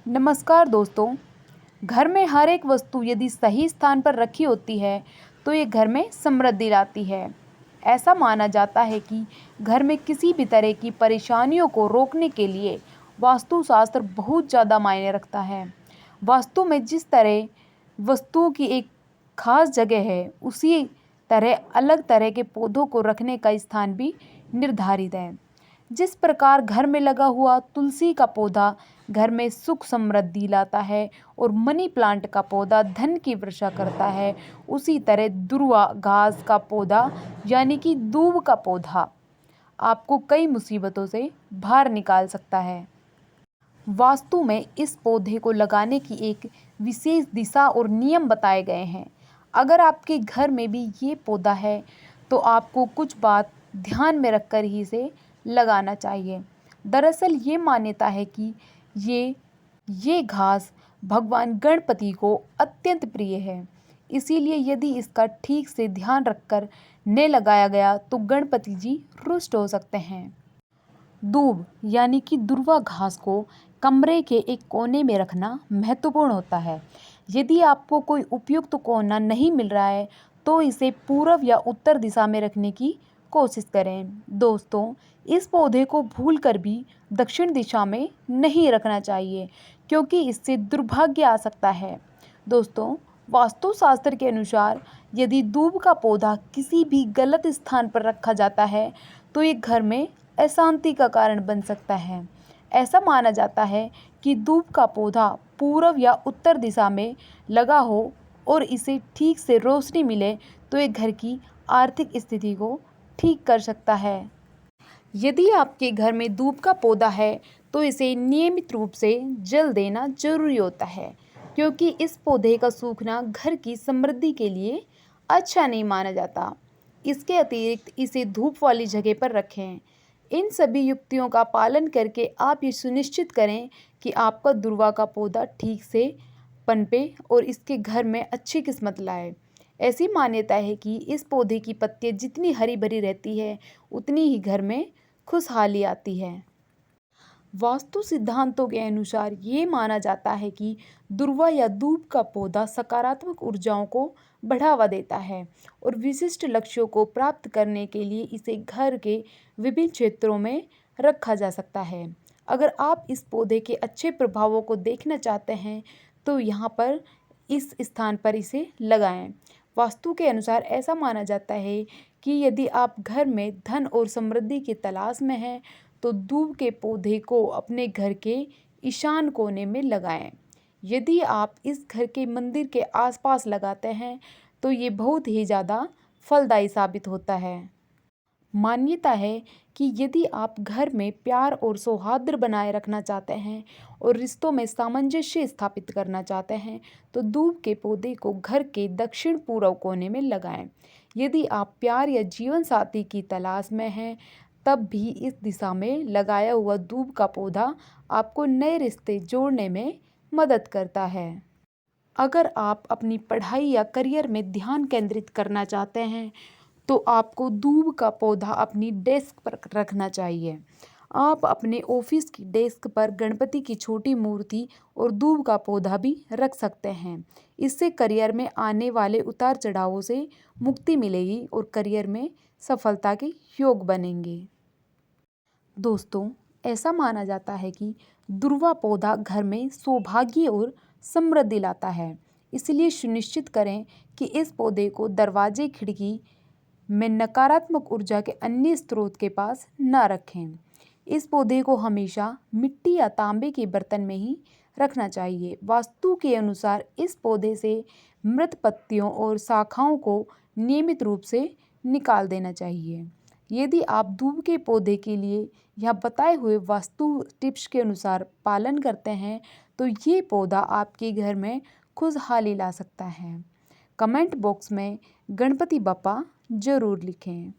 नमस्कार दोस्तों। घर में हर एक वस्तु यदि सही स्थान पर रखी होती है तो ये घर में समृद्धि लाती है। ऐसा माना जाता है कि घर में किसी भी तरह की परेशानियों को रोकने के लिए वास्तुशास्त्र बहुत ज़्यादा मायने रखता है। वास्तु में जिस तरह वस्तुओं की एक खास जगह है, उसी तरह अलग तरह के पौधों को रखने का स्थान भी निर्धारित है। जिस प्रकार घर में लगा हुआ तुलसी का पौधा घर में सुख समृद्धि लाता है और मनी प्लांट का पौधा धन की वर्षा करता है, उसी तरह दुर्वा घास का पौधा यानी कि दूब का पौधा आपको कई मुसीबतों से बाहर निकाल सकता है। वास्तु में इस पौधे को लगाने की एक विशेष दिशा और नियम बताए गए हैं। अगर आपके घर में भी ये पौधा है तो आपको कुछ बात ध्यान में रखकर ही इसे लगाना चाहिए। दरअसल ये मान्यता है कि ये घास भगवान गणपति को अत्यंत प्रिय है। इसीलिए यदि इसका ठीक से ध्यान रखकर न लगाया गया तो गणपति जी रुष्ट हो सकते हैं। दूब यानी कि दुर्वा घास को कमरे के एक कोने में रखना महत्वपूर्ण होता है। यदि आपको कोई उपयुक्त कोना नहीं मिल रहा है तो इसे पूर्व या उत्तर दिशा में रखने की कोशिश करें। दोस्तों, इस पौधे को भूलकर भी दक्षिण दिशा में नहीं रखना चाहिए क्योंकि इससे दुर्भाग्य आ सकता है। दोस्तों, वास्तुशास्त्र के अनुसार यदि दूब का पौधा किसी भी गलत स्थान पर रखा जाता है तो ये घर में अशांति का कारण बन सकता है। ऐसा माना जाता है कि दूब का पौधा पूर्व या उत्तर दिशा में लगा हो और इसे ठीक से रोशनी मिले तो ये घर की आर्थिक स्थिति को ठीक कर सकता है। यदि आपके घर में दूब का पौधा है तो इसे नियमित रूप से जल देना जरूरी होता है क्योंकि इस पौधे का सूखना घर की समृद्धि के लिए अच्छा नहीं माना जाता। इसके अतिरिक्त इसे धूप वाली जगह पर रखें। इन सभी युक्तियों का पालन करके आप ये सुनिश्चित करें कि आपका दुर्वा का पौधा ठीक से पनपे और इसके घर में अच्छी किस्मत लाए। ऐसी मान्यता है कि इस पौधे की पत्तियां जितनी हरी भरी रहती है उतनी ही घर में खुशहाली आती है। वास्तु सिद्धांतों के अनुसार ये माना जाता है कि दुर्वा या दूब का पौधा सकारात्मक ऊर्जाओं को बढ़ावा देता है और विशिष्ट लक्ष्यों को प्राप्त करने के लिए इसे घर के विभिन्न क्षेत्रों में रखा जा सकता है। अगर आप इस पौधे के अच्छे प्रभावों को देखना चाहते हैं तो यहाँ पर इस स्थान पर इसे लगाएं। वास्तु के अनुसार ऐसा माना जाता है कि यदि आप घर में धन और समृद्धि की तलाश में हैं तो दूब के पौधे को अपने घर के ईशान कोने में लगाएं। यदि आप इस घर के मंदिर के आसपास लगाते हैं तो ये बहुत ही ज़्यादा फलदायी साबित होता है। मान्यता है कि यदि आप घर में प्यार और सौहार्द बनाए रखना चाहते हैं और रिश्तों में सामंजस्य स्थापित करना चाहते हैं तो दूब के पौधे को घर के दक्षिण पूर्व कोने में लगाएं। यदि आप प्यार या जीवन साथी की तलाश में हैं तब भी इस दिशा में लगाया हुआ दूब का पौधा आपको नए रिश्ते जोड़ने में मदद करता है। अगर आप अपनी पढ़ाई या करियर में ध्यान केंद्रित करना चाहते हैं तो आपको दूब का पौधा अपनी डेस्क पर रखना चाहिए। आप अपने ऑफिस की डेस्क पर गणपति की छोटी मूर्ति और दूब का पौधा भी रख सकते हैं। इससे करियर में आने वाले उतार चढ़ावों से मुक्ति मिलेगी और करियर में सफलता के योग बनेंगे। दोस्तों, ऐसा माना जाता है कि दुर्वा पौधा घर में सौभाग्य और समृद्धि लाता है। इसलिए सुनिश्चित करें कि इस पौधे को दरवाजे, खिड़की में नकारात्मक ऊर्जा के अन्य स्रोत के पास न रखें। इस पौधे को हमेशा मिट्टी या तांबे के बर्तन में ही रखना चाहिए। वास्तु के अनुसार इस पौधे से मृत पत्तियों और शाखाओं को नियमित रूप से निकाल देना चाहिए। यदि आप दूब के पौधे के लिए यहाँ बताए हुए वास्तु टिप्स के अनुसार पालन करते हैं तो ये पौधा आपके घर में खुशहाली ला सकता है। कमेंट बॉक्स में गणपति बप्पा जरूर लिखें।